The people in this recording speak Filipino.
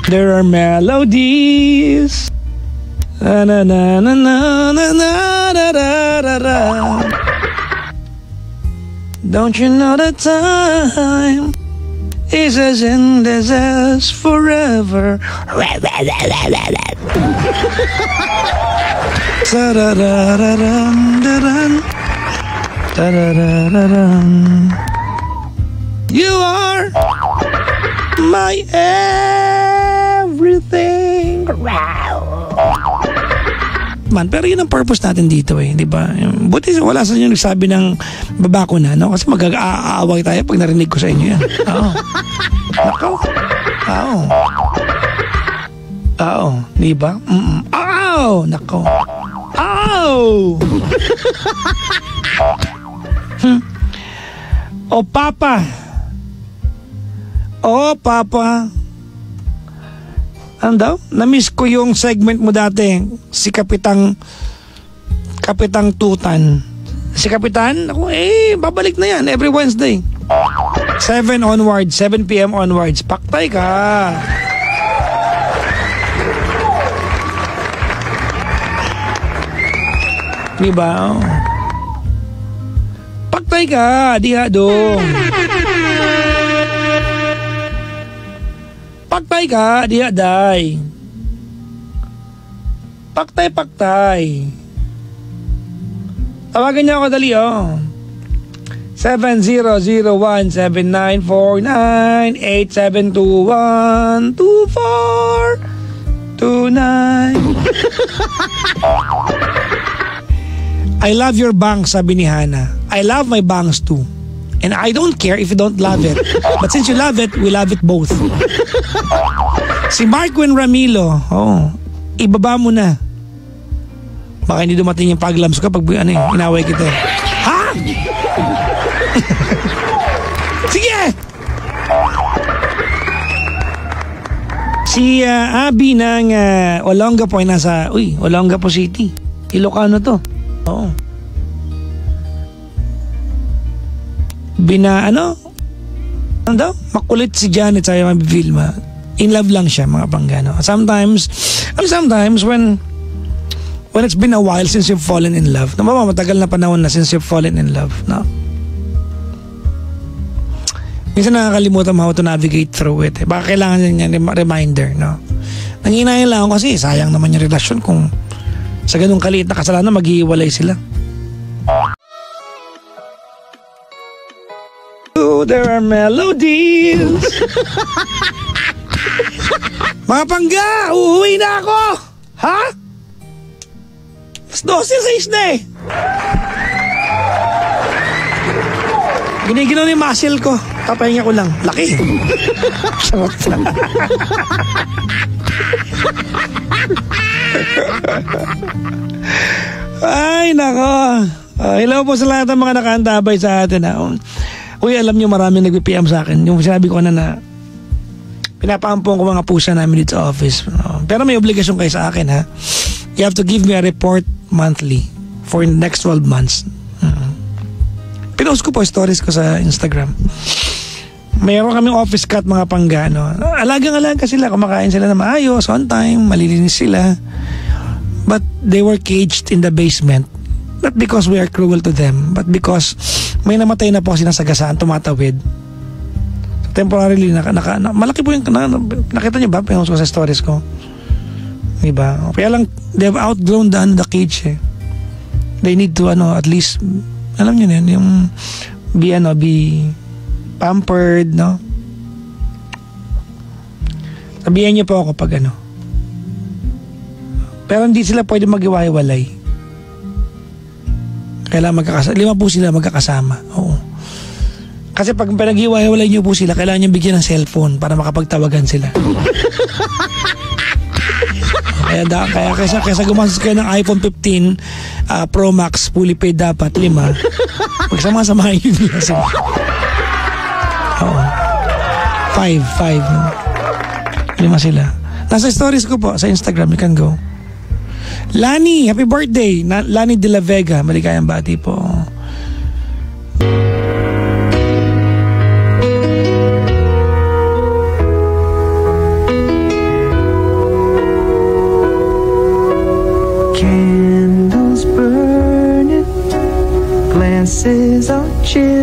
There are melodies. Na na na na na na na na na na. Don't you know that time is as endless as forever. You are my everything. Man, pero yun ang purpose natin dito eh, di ba? Buti wala sa inyo nagsabi ng babako na, no? Kasi mag-aaway tayo pag narinig ko sa inyo yan. Oo. Nako. Oo. Oo. Di ba? Oo. Nako. Oo. O Papa. O Papa. Ano daw? Na-miss ko yung segment mo dati. Si Kapitang Tutan. Si Kapitan, ako babalik na yan every Wednesday. 7 onwards, 7 p.m. onwards. Paktay ka. Diba? Oh. Paktay ka. Di ha dong. Paktay ka, di aday. Paktay. Tawagan niyo ako dali, oh. 7009-721-2429. I love your bangs, sabi ni Hana. I love my bangs too. And I don't care if you don't love it. But since you love it, we love it both. Si Marquin Ramilo, ibaba mo na. Baka hindi dumating yung paglams ko pag inaway kita. Ha? Sige! Si Abby ng Olongapo ay nasa, Olongapo City. Ilocano to. Oo. Ano daw? Makulit si Janet sa mga Vilma. In love lang siya, mga panggano. Sometimes when it's been a while since you've fallen in love, matagal na panahon na since you've fallen in love, no? Minsan nakakalimutan mo how to navigate through it. Baka kailangan niya reminder, no? Nanginayin lang ako kasi sayang naman yung relasyon kung sa ganung kaliit na kasalanan maghihiwalay sila. There are melodies. Mga pangga, uuwi na ako. Ha? Mas 12:06 na eh. Giniginaw ni muscle ko. Kapahinga ko lang. Laki. Ay, nako. Hello po sa lahat ng mga nakaantabay sa atin. Uy, alam nyo, marami nag-PM sa akin. Yung sinabi ko na pinapaampong ko mga pusa namin dito sa office. Pero may obligasyon kayo sa akin, ha? You have to give me a report monthly for the next 12 months. Pinost ko po stories ko sa Instagram. Mayroon kaming office cat, mga pangga, no? Alagang-alaga sila, kumakain sila na maayos, on time, malilinis sila. But they were caged in the basement. Not because we are cruel to them, but because may namatay na po sinasagasaan, tumatawid. So, temporarily, malaki po yung, nakita niyo ba? Pinost ko sa stories ko. Diba? Kaya lang, they have outgrown the cage eh. They need to, at least, alam niyo na yun, yung, be pampered, no? Sabihan niyo po ako pag pero hindi sila pwede mag-iwalay. Kailangan magkakasama. 5 po sila magkakasama. Oo. Kasi pag pinag-iwalay niyo po sila, kailangan niyo bigyan ng cellphone para makapagtawagan sila. Kaya kaysa gumastos kayo ng iPhone 15 Pro Max fully paid dapat 5. Magsama-samahin niyo nila sila. Oo. 5. 5 sila. Nasa stories ko po sa Instagram, you can go. Lani, happy birthday. Lani de la Vega, maligayang bati po. watching